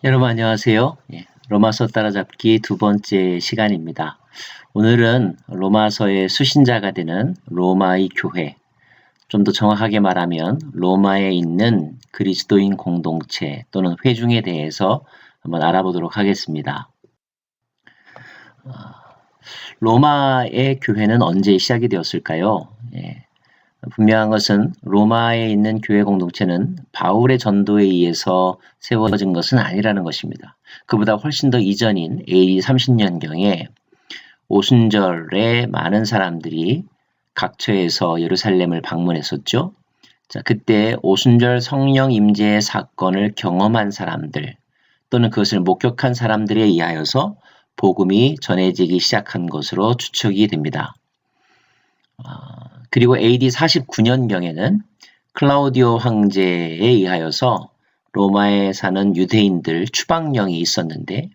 여러분 안녕하세요. 로마서 따라잡기 두 번째 시간입니다. 오늘은 로마서의 수신자가 되는 로마의 교회, 좀 더 정확하게 말하면 로마에 있는 그리스도인 공동체 또는 회중에 대해서 한번 알아보도록 하겠습니다. 로마의 교회는 언제 시작이 되었을까요? 분명한 것은 로마에 있는 교회 공동체는 바울의 전도에 의해서 세워진 것은 아니라는 것입니다. 그보다 훨씬 더 이전인 AD 30년경에 오순절에 많은 사람들이 각처에서 예루살렘을 방문했었죠. 자, 그때 오순절 성령 임재의 사건을 경험한 사람들 또는 그것을 목격한 사람들에 의하여서 복음이 전해지기 시작한 것으로 추측이 됩니다. 그리고 AD 49년경에는 클라우디오 황제에 의하여서 로마에 사는 유대인들 추방령이 있었는데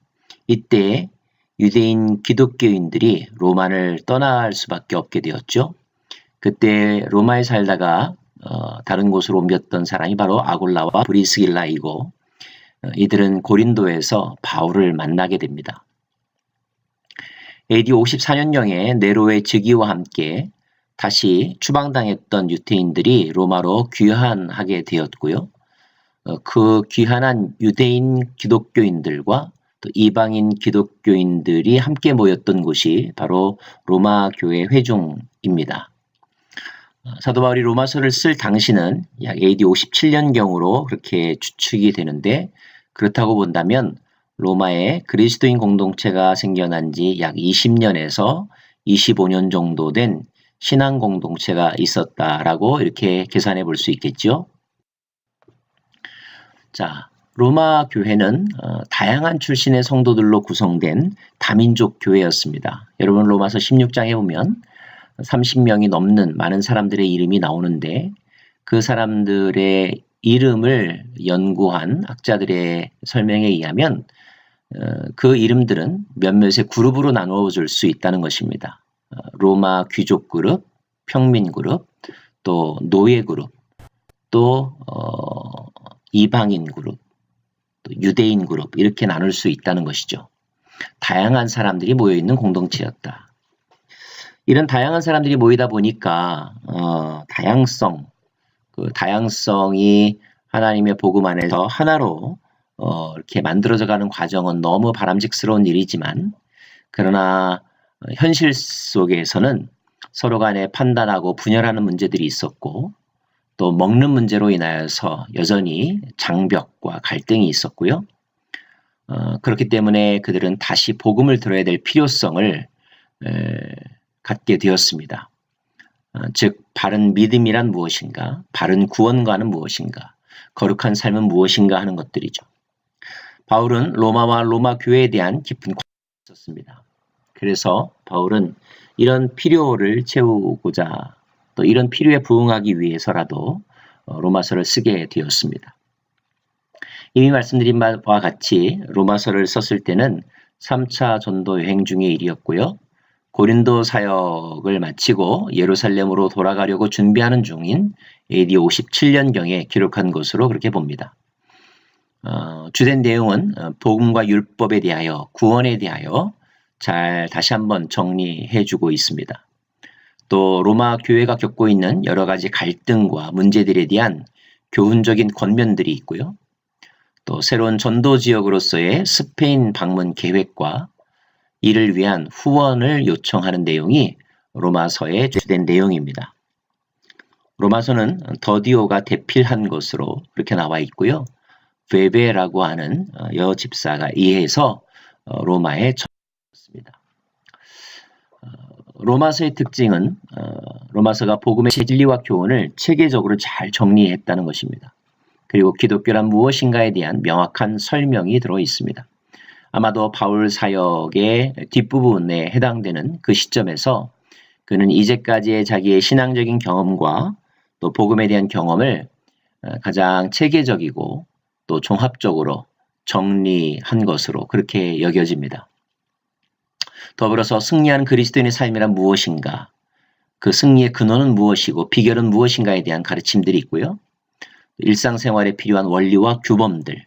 이때 유대인 기독교인들이 로마를 떠날 수밖에 없게 되었죠. 그때 로마에 살다가 다른 곳으로 옮겼던 사람이 바로 아골라와 브리스길라이고 이들은 고린도에서 바울을 만나게 됩니다. AD 54년경에 네로의 즉위와 함께 다시 추방당했던 유대인들이 로마로 귀환하게 되었고요. 그 귀환한 유대인 기독교인들과 또 이방인 기독교인들이 함께 모였던 곳이 바로 로마 교회 회중입니다. 사도 바울이 로마서를 쓸 당시는 약 AD 57년경으로 그렇게 추측이 되는데 그렇다고 본다면 로마에 그리스도인 공동체가 생겨난 지 약 20년에서 25년 정도 된 신앙 공동체가 있었다라고 이렇게 계산해 볼 수 있겠죠. 자, 로마 교회는 다양한 출신의 성도들로 구성된 다민족 교회였습니다. 여러분 로마서 16장에 보면 30명이 넘는 많은 사람들의 이름이 나오는데 그 사람들의 이름을 연구한 학자들의 설명에 의하면 그 이름들은 몇몇의 그룹으로 나누어질 수 있다는 것입니다. 로마 귀족 그룹, 평민 그룹, 또 노예 그룹, 또 이방인 그룹, 또 유대인 그룹 이렇게 나눌 수 있다는 것이죠. 다양한 사람들이 모여있는 공동체였다. 이런 다양한 사람들이 모이다 보니까 다양성이 하나님의 복음 안에서 하나로 이렇게 만들어져가는 과정은 너무 바람직스러운 일이지만 그러나 현실 속에서는 서로 간에 판단하고 분열하는 문제들이 있었고 또 먹는 문제로 인하여서 여전히 장벽과 갈등이 있었고요. 그렇기 때문에 그들은 다시 복음을 들어야 될 필요성을 갖게 되었습니다. 즉 바른 믿음이란 무엇인가, 바른 구원과는 무엇인가, 거룩한 삶은 무엇인가 하는 것들이죠. 바울은 로마와 로마 교회에 대한 깊은 관심이 있었습니다. 그래서 바울은 이런 필요를 채우고자 또 이런 필요에 부응하기 위해서라도 로마서를 쓰게 되었습니다. 이미 말씀드린 바와 같이 로마서를 썼을 때는 3차 전도 여행 중의 일이었고요. 고린도 사역을 마치고 예루살렘으로 돌아가려고 준비하는 중인 AD 57년경에 기록한 것으로 그렇게 봅니다. 주된 내용은 복음과 율법에 대하여 구원에 대하여 잘 다시 한번 정리해주고 있습니다. 또 로마 교회가 겪고 있는 여러 가지 갈등과 문제들에 대한 교훈적인 권면들이 있고요. 또 새로운 전도 지역으로서의 스페인 방문 계획과 이를 위한 후원을 요청하는 내용이 로마서의 주된 내용입니다. 로마서는 더디오가 대필한 것으로 그렇게 나와 있고요. 베베라고 하는 여 집사가 이해해서 로마에 전했습니다. 로마서의 특징은 로마서가 복음의 진리와 교훈을 체계적으로 잘 정리했다는 것입니다. 그리고 기독교란 무엇인가에 대한 명확한 설명이 들어 있습니다. 아마도 바울 사역의 뒷부분에 해당되는 그 시점에서 그는 이제까지의 자기의 신앙적인 경험과 또 복음에 대한 경험을 가장 체계적이고 또 종합적으로 정리한 것으로 그렇게 여겨집니다. 더불어서 승리하는 그리스도인의 삶이란 무엇인가, 그 승리의 근원은 무엇이고 비결은 무엇인가에 대한 가르침들이 있고요. 일상생활에 필요한 원리와 규범들,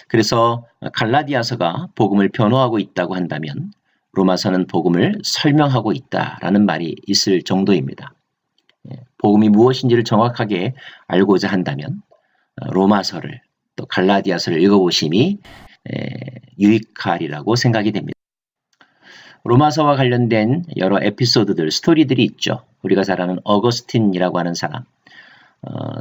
그래서 갈라디아서가 복음을 변호하고 있다고 한다면 로마서는 복음을 설명하고 있다라는 말이 있을 정도입니다. 복음이 무엇인지를 정확하게 알고자 한다면 로마서를 또 갈라디아서를 읽어보심이 유익하리라고 생각이 됩니다. 로마서와 관련된 여러 에피소드들, 스토리들이 있죠. 우리가 잘 아는 어거스틴이라고 하는 사람,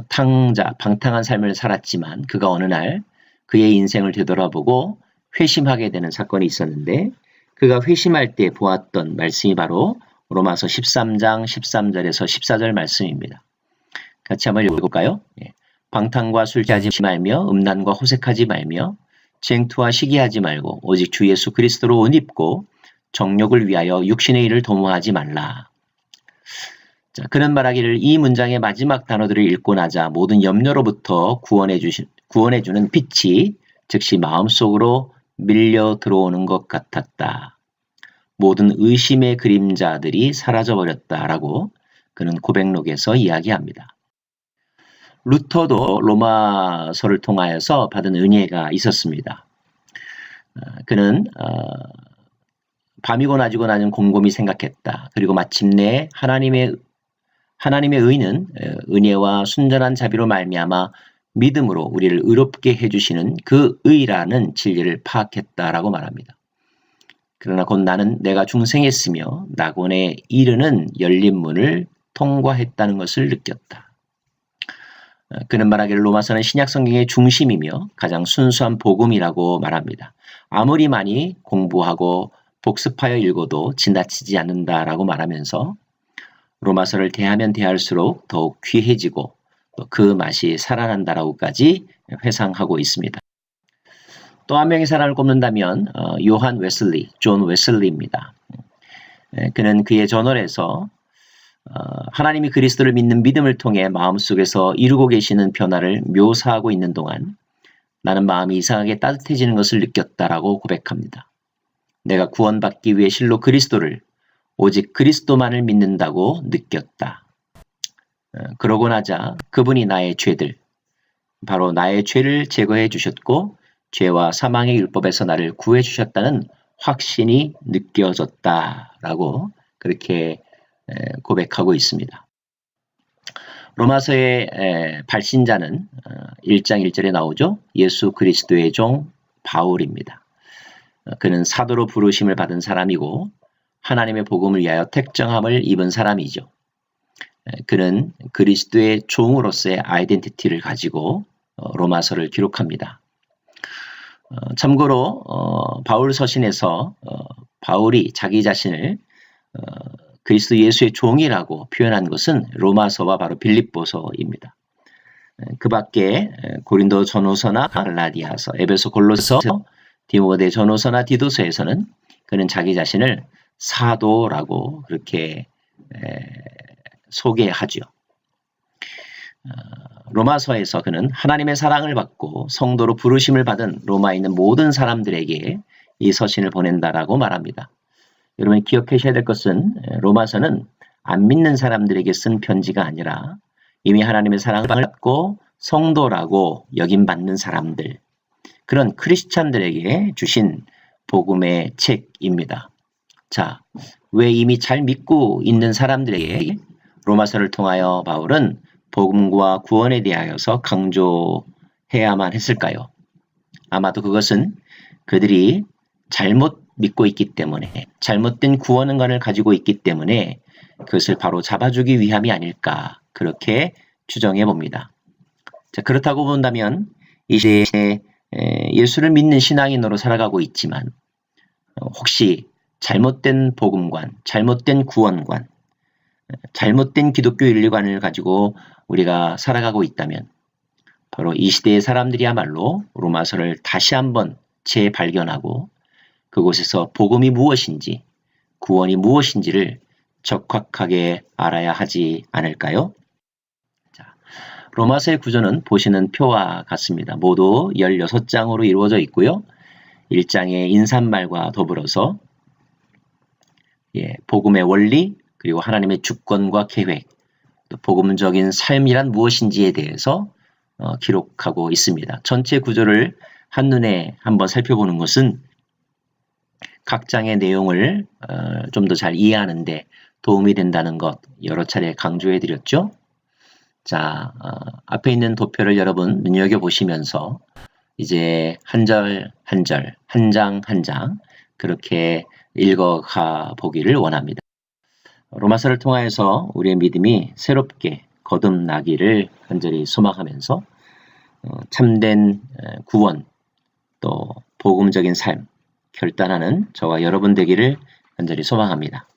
방탕한 삶을 살았지만 그가 어느 날 그의 인생을 되돌아보고 회심하게 되는 사건이 있었는데 그가 회심할 때 보았던 말씀이 바로 로마서 13장 13절에서 14절 말씀입니다. 같이 한번 읽어볼까요? 방탕과 술 취하지 말며 음란과 호색하지 말며 쟁투와 시기하지 말고 오직 주 예수 그리스도로 옷 입고 정욕을 위하여 육신의 일을 도모하지 말라. 자, 그는 말하기를 이 문장의 마지막 단어들을 읽고 나자 모든 염려로부터 구원해주는 빛이 즉시 마음속으로 밀려 들어오는 것 같았다. 모든 의심의 그림자들이 사라져버렸다라고 그는 고백록에서 이야기합니다. 루터도 로마서를 통하여서 받은 은혜가 있었습니다. 그는 밤이고 낮이고 나는 곰곰이 생각했다. 그리고 마침내 하나님의 의는 은혜와 순전한 자비로 말미암아 믿음으로 우리를 의롭게 해주시는 그 의라는 진리를 파악했다라고 말합니다. 그러나 곧 나는 내가 중생했으며 낙원에 이르는 열린 문을 통과했다는 것을 느꼈다. 그는 말하기를 로마서는 신약성경의 중심이며 가장 순수한 복음이라고 말합니다. 아무리 많이 공부하고 복습하여 읽어도 지나치지 않는다라고 말하면서 로마서를 대하면 대할수록 더욱 귀해지고 또 그 맛이 살아난다라고까지 회상하고 있습니다. 또 한 명의 사람을 꼽는다면 요한 웨슬리, 존 웨슬리입니다. 그는 그의 저널에서 하나님이 그리스도를 믿는 믿음을 통해 마음속에서 이루고 계시는 변화를 묘사하고 있는 동안 나는 마음이 이상하게 따뜻해지는 것을 느꼈다라고 고백합니다. 내가 구원받기 위해 실로 그리스도를 오직 그리스도만을 믿는다고 느꼈다. 그러고 나자 그분이 나의 죄들, 바로 나의 죄를 제거해 주셨고 죄와 사망의 율법에서 나를 구해 주셨다는 확신이 느껴졌다라고 그렇게 고백하고 있습니다. 로마서의 발신자는 1장 1절에 나오죠. 예수 그리스도의 종 바울입니다. 그는 사도로 부르심을 받은 사람이고 하나님의 복음을 위하여 택정함을 입은 사람이죠. 그는 그리스도의 종으로서의 아이덴티티를 가지고 로마서를 기록합니다. 참고로 바울 서신에서 바울이 자기 자신을 그리스도 예수의 종이라고 표현한 것은 로마서와 바로 빌립보서입니다. 그 밖에 고린도 전후서나 갈라디아서, 에베소, 골로새, 디모데 전후서나 디도서에서는 그는 자기 자신을 사도라고 그렇게 소개하죠. 로마서에서 그는 하나님의 사랑을 받고 성도로 부르심을 받은 로마에 있는 모든 사람들에게 이 서신을 보낸다라고 말합니다. 여러분 기억하셔야 될 것은 로마서는 안 믿는 사람들에게 쓴 편지가 아니라 이미 하나님의 사랑을 받고 성도라고 여김받는 사람들, 그런 크리스찬들에게 주신 복음의 책입니다. 자, 왜 이미 잘 믿고 있는 사람들에게 로마서를 통하여 바울은 복음과 구원에 대하여서 강조해야만 했을까요? 아마도 그것은 그들이 잘못 믿고 있기 때문에, 잘못된 구원관을 가지고 있기 때문에 그것을 바로 잡아주기 위함이 아닐까 그렇게 추정해 봅니다. 자, 그렇다고 본다면 이 시대에 예수를 믿는 신앙인으로 살아가고 있지만 혹시 잘못된 복음관, 잘못된 구원관, 잘못된 기독교 윤리관을 가지고 우리가 살아가고 있다면 바로 이 시대의 사람들이야말로 로마서를 다시 한번 재발견하고 그곳에서 복음이 무엇인지, 구원이 무엇인지를 적확하게 알아야 하지 않을까요? 자, 로마서의 구조는 보시는 표와 같습니다. 모두 16장으로 이루어져 있고요. 1장의 인사말과 더불어서 복음의 원리, 그리고 하나님의 주권과 계획, 또 복음적인 삶이란 무엇인지에 대해서 기록하고 있습니다. 전체 구조를 한눈에 한번 살펴보는 것은 각 장의 내용을 좀 더 잘 이해하는 데 도움이 된다는 것 여러 차례 강조해 드렸죠. 자, 앞에 있는 도표를 여러분 눈여겨보시면서 이제 한 절 한 절, 한 장 한 장 그렇게 읽어가 보기를 원합니다. 로마서를 통하여서 우리의 믿음이 새롭게 거듭나기를 간절히 소망하면서 참된 구원 또 복음적인 삶 결단하는 저와 여러분 되기를 간절히 소망합니다.